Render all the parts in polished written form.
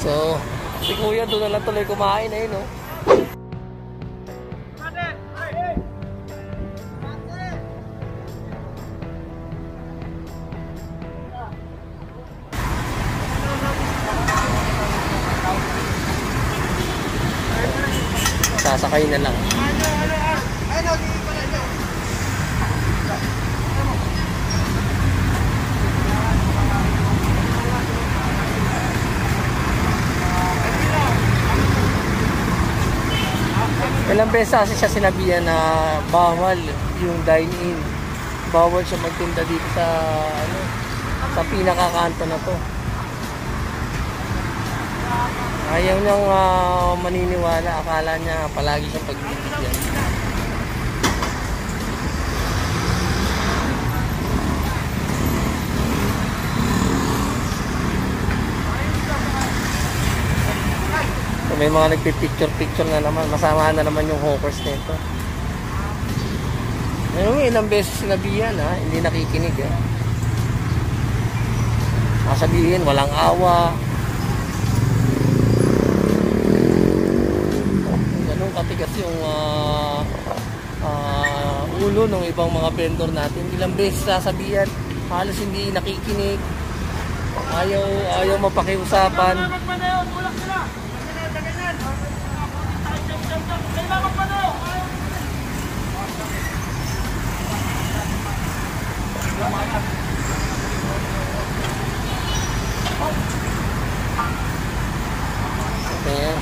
So, si Kuya doon na lang tuloy kumain eh, no? Sasakay na lang. Ilang beses kasi siya sinabihan na bawal yung dine-in. Bawal siya magtinda dito sa ano, sa pinakakanto na to. Ayaw niyang maniniwala, akala niya palagi siyang pagbibigyan. So, may mga nagpipicture-picture na naman, masama na naman yung hawkers nito. Ngayon, ilang beses sinabihan hindi nakikinig Masabihin, walang awa. Katigas yung ulo ng ibang mga vendor natin. Ilang beses sasabihan, halos hindi nakikinig, ayaw mapakiusapan. Ayan.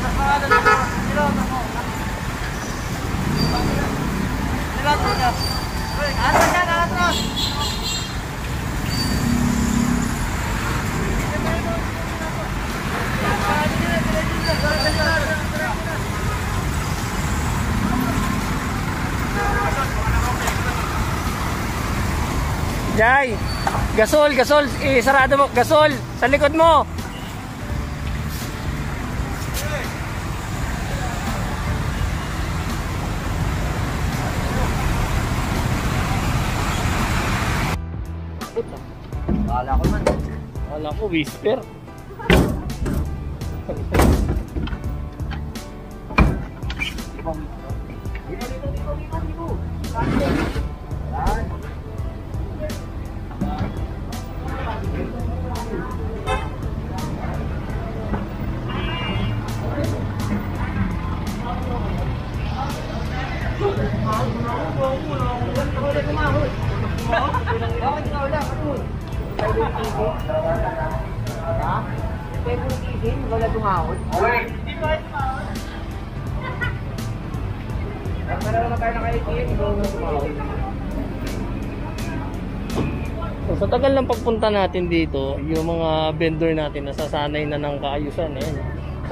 Jai, gasol, sarado mo, gasol, sa likod mo. Kala ko whisper. So, sa tagal ng pagpunta natin dito, yung mga vendor natin nasasanay na ng kaayusan.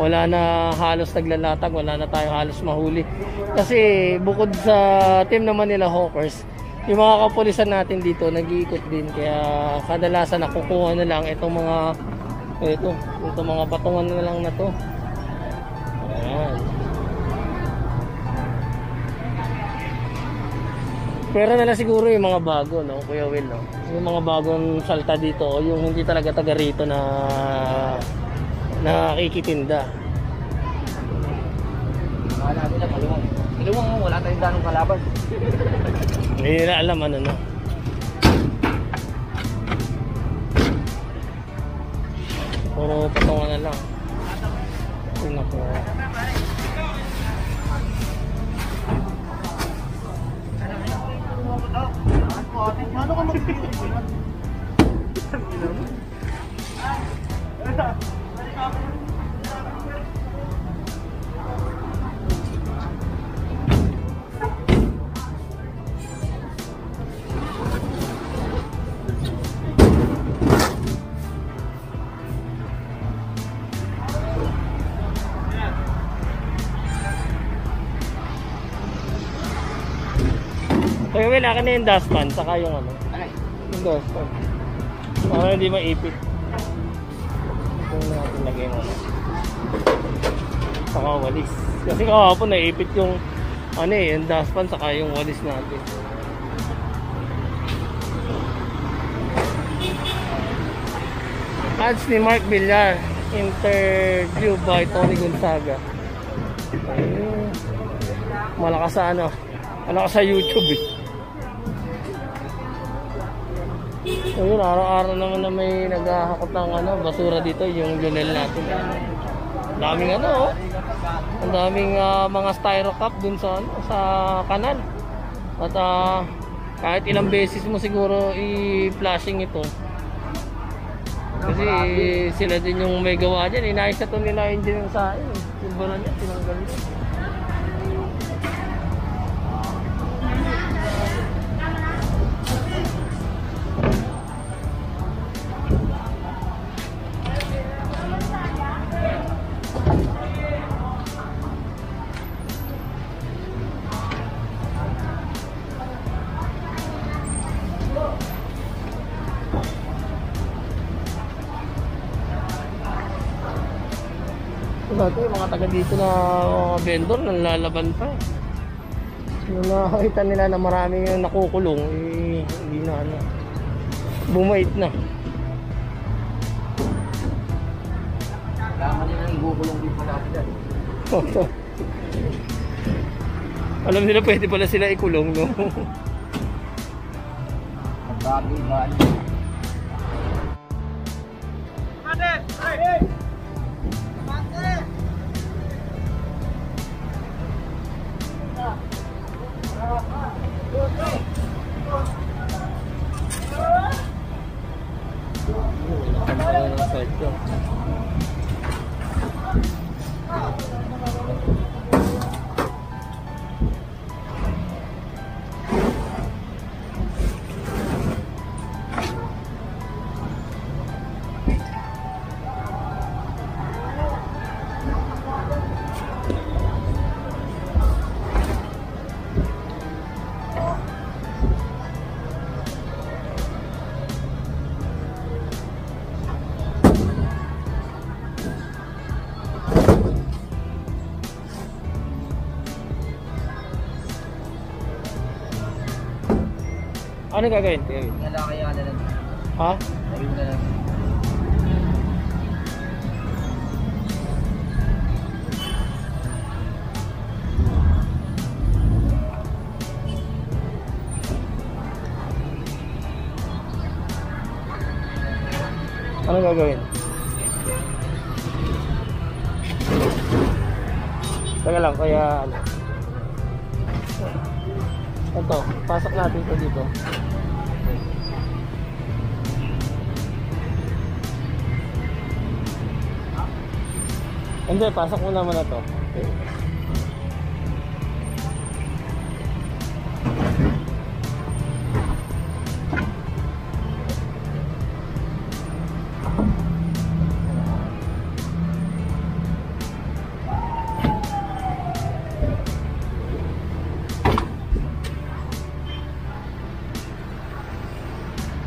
Wala na halos naglalatag, wala na tayo halos mahuli. Kasi bukod sa team naman nila hawkers, yung mga kapulisan natin dito nag-iikot din. Kaya kadalasan nakukuha na lang itong mga itong mga patungan na lang na to. Ayan. Pero na lang siguro yung mga bago, no, Kuya Will, no? Yung mga bagong salta dito, o yung hindi talaga taga rito na nakikitinda. Wala nila maluwang. Maluwang mo, wala tayong ganong kalaban. Hindi nila alam ano, no? Puro patungan na lang. Tingnan ko. Ano ka mag-video? Kaya wala ka na yung dustpan, saka yung ano? Yung dustpan. Para hindi maipit. Ito na natin lagay mo. Saka walis. Kasi kahapon naipit yung ano yung dustpan, saka yung walis natin. Ads ni Mark Villar. Interview by Tony Gonzaga. Ayun. Malakas sa ano. Malakas sa YouTube eh. Ayun, araw-araw naman na may naghahakot ng ano, basura dito, yung Lunel natin. Ang daming ano, oh. Ang daming mga styro cup dun sa ano, sa kanal. At kahit ilang beses mo siguro i-flashing ito. Kasi sila din yung may gawa dyan. Inaisa ito nila engine yung sa silveran niya, tinanggal nito. Dati mga taga dito na mga vendor nanlalaban pa. Nung nakakita nila na marami yung nakukulong, hindi na ano, bumait na. Kailangan nila nang igukulong din pala sila. Alam nila pwede pala sila ikulong, no? Bagay ba? Ano gagawin? Wala kaya na lang. Ha? Ayun na lang. Ano gagawin? Teka lang, kaya ano. Ito, pasok natin ito dito. Hindi, pasok mo naman na to. Okay.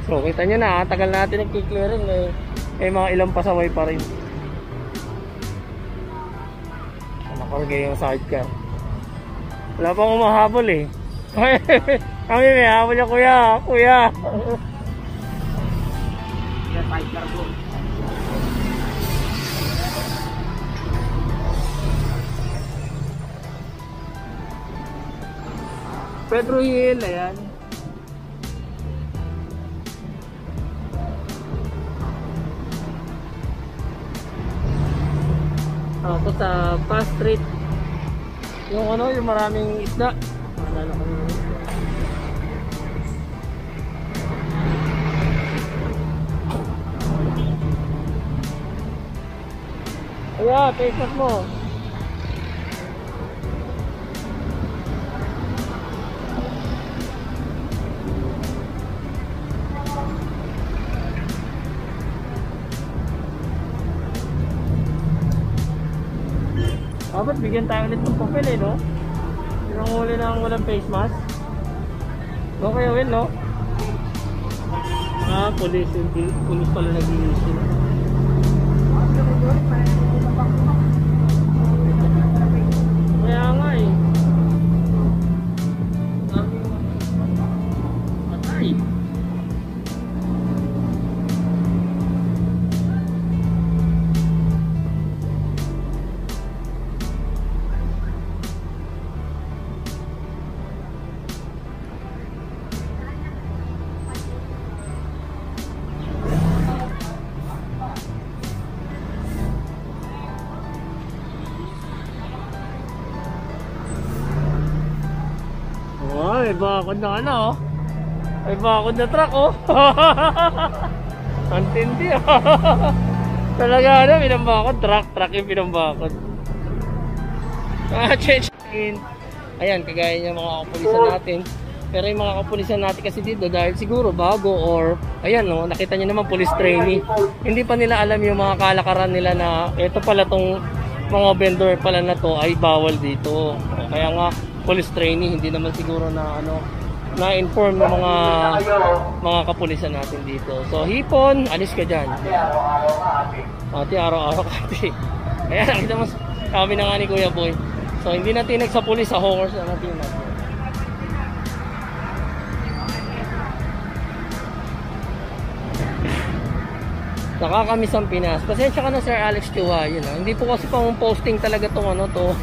So, kita nyo na, tagal natin nagki-clearing eh. Mga ilang pasaway pa rin. Nakalagay yung sidecar. Wala pang umahabol eh. Kami may habol niya, kuya. Kuya. Sidecar po. Pedro Hill, ayan. Ako sa Fast Street. Yung ano, yung maraming isda. Naalala ko yung isda. Kaya, take mo. Ba't bigyan tayo ulit ng papel eh, no? Pinanguli ng walang face mask. Okay, Will, no? Police pala nag-i-issue. Kaya nga eh. Patay. bakod na ano, oh. May bakod na truck, oh. Ang tindi, oh. Talaga ano, pinambakod. Truck yung pinambakod. Ayan, kagaya niya mga kapulisan natin. Pero yung mga kapulisan natin kasi dito, dahil siguro bago or ayan, no, nakita niyo naman police trainee. Hindi pa nila alam yung mga kalakaran nila na ito pala tong mga vendor pala na to ay bawal dito. Kaya nga police trainee, hindi naman siguro na ano, na-inform ng mga kapulisan natin dito. So hipon, alis ka dyan. Ate, araw-araw ka, ate. Ayan, nakita mo, sabi na nga ni Kuya Boy. So hindi natin sa pulis, sa hawkers na natin. Nakakamiss ang Pinas. Pasensya ka na Sir Alex Chua, yun, hindi po kasi pang posting talaga tong ano, tong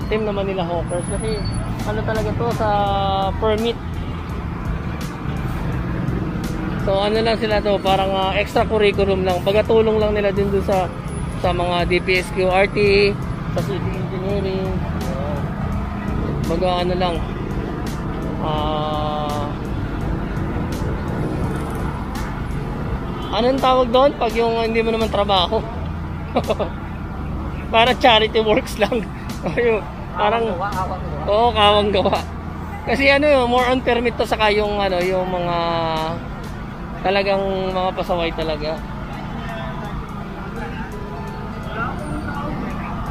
team naman nila hawkers kasi ano talaga to sa permit. So ano lang sila to, parang extra curriculum lang, pagatulong lang nila din dun sa mga DPSQRT, sa civil engineering. Baga ano lang, anong tawag doon pag yung hindi mo naman trabaho? Para charity works lang. Parang oo, kawang gawa. Kasi ano, more on permit to, saka yung ano, yung mga talagang mga pasaway talaga.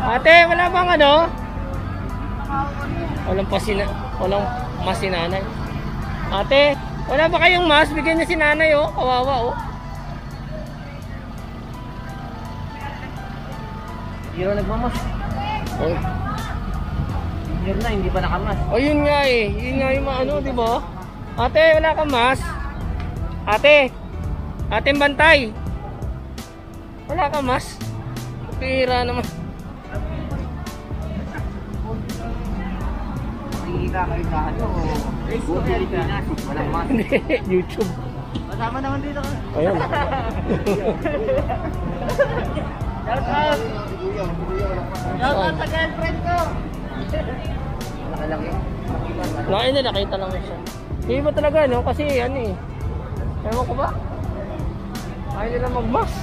Ate, wala bang ano? Walang mas si nanay. Ate, wala ba kayong mas? Bigyan niya si nanay, oh. Kawawa, oh. Hero nagmamas. Oh. Hero na, hindi pa nakamas. Oh, yun nga eh. Yun nga yung ano, di ba? Ate, wala kang mas? Ate, ating bantay. Wala kang mas? Pira naman. Nakikita kayo sa ano. Facebook Pilipinas. Walang mas. Hindi, YouTube. Masama naman dito ka. Ayan. Shout out! Shout out sa girlfriend ko! Nakalaki. Nakita lang siya. Hindi ba talaga, no? Kasi ano eh. Ewan ko ba? Ayaw nila mag-mask.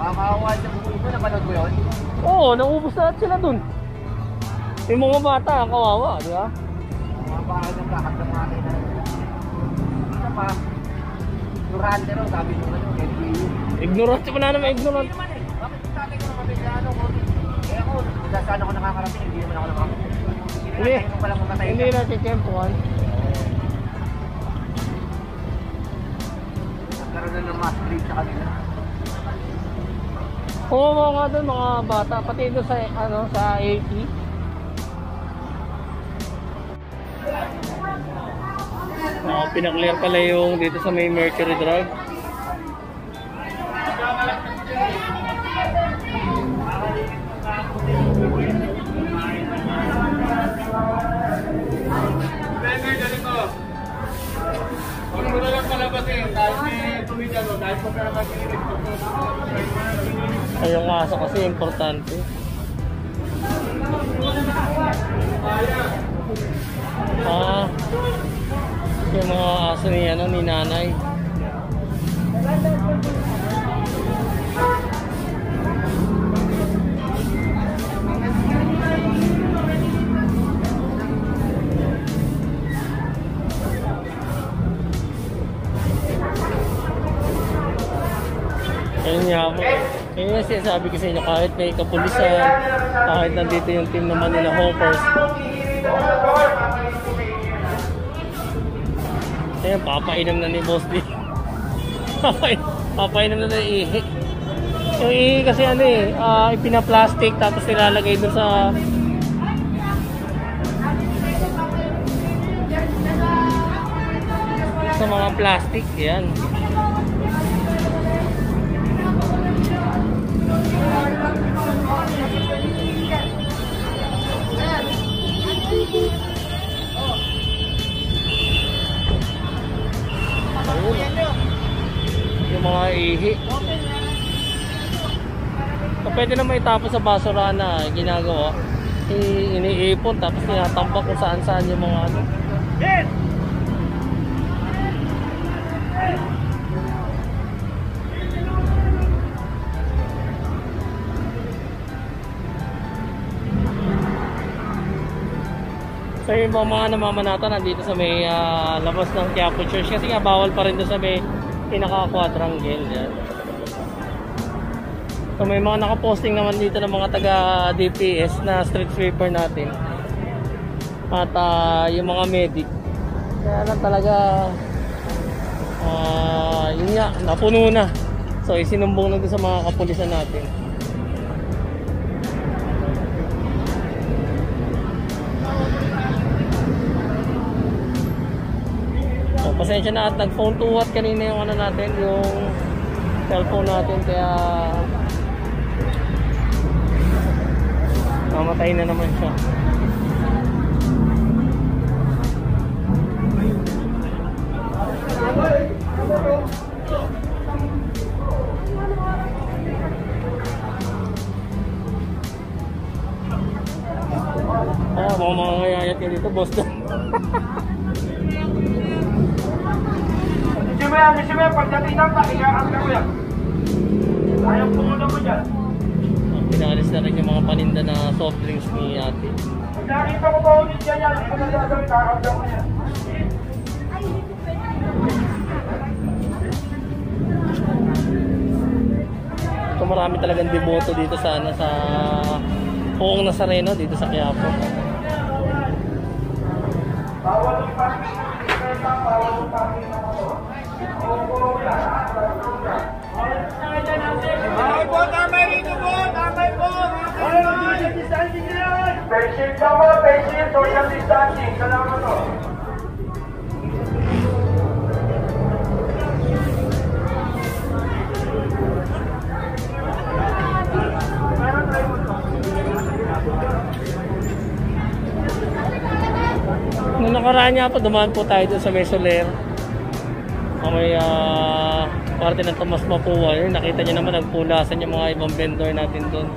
Makakawa siya buko ito. Napanood ko yun? Oo, naubos na sila dun. Yung mga bata, kawawa, di ba? Mga bakal ng lahat ng mga kainan. Isa pa, ignorante rin, sabi nyo ano, Ignorant, wala naman ignorant. bakit sa akin ko naman bigla ano ko? Eh ako, saan ako nakakarating, hindi naman ako nakakarating. Hindi na chechempuan. Nagkaroon na ng mass break sa kanila. Oo, mga doon, mga bata, pati doon sa, ano, sa 80. Pinaklear pala yung dito sa may Mercury Drive. Ay, yung aso kasi importante. Yung mga aso ni, ano, ni nanay. Ayun nga po. Ayun nga sinasabi ko sa inyo, kahit may kapulisan, kahit nandito yung team naman nila hawkers. Ayun, papainom na ni Boss D. Papainom na ng ihi. Yung ihi kasi ano eh, ipina-plastic tapos nilalagay doon sa mga plastic. Yan. Yung mga ihi. So, pwede na maitapos sa basura na ginagawa. iniipon tapos tinatambak kung saan saan yung mga ano. So yung mga namamanata nandito sa may labas ng Quiapo Church kasi nga bawal pa rin doon sa may pinaka-quadrangle yan. So may mga nakaposting naman dito ng mga taga DPS na street sweeper natin at yung mga medic. Kaya lang talaga yun nga, napuno na. So isinumbong na doon sa mga kapulisan natin. Pasensya na at nag-phone to what kanina yung ano natin, yung cellphone natin, kaya mamatay na naman siya. Mga mangangayayat ka dito, boss. Pagdating ng pakiyakan ka ko yan. Ayaw pumunta mo dyan. Pinalis na rin yung mga paninda na soft drinks ni ate. Pag nakita ko pa ulit dyan yan, kung nagagawin, kakabda mo yan. So marami talagang deboto dito sa Poong Nazareno dito sa Quiapo. Bawal yung parking, bawal yung parking ng ako. Ay po, tamay rito po, tamay po. Social distancing na yan. Patient lang po, patient, social distancing. Salamat po. Nung nakaraan niya po, dumaan po tayo doon sa may Soler. May parte ng Tomas Mapua. Nakita niyo naman nagpulasan yung mga ibang vendor natin doon.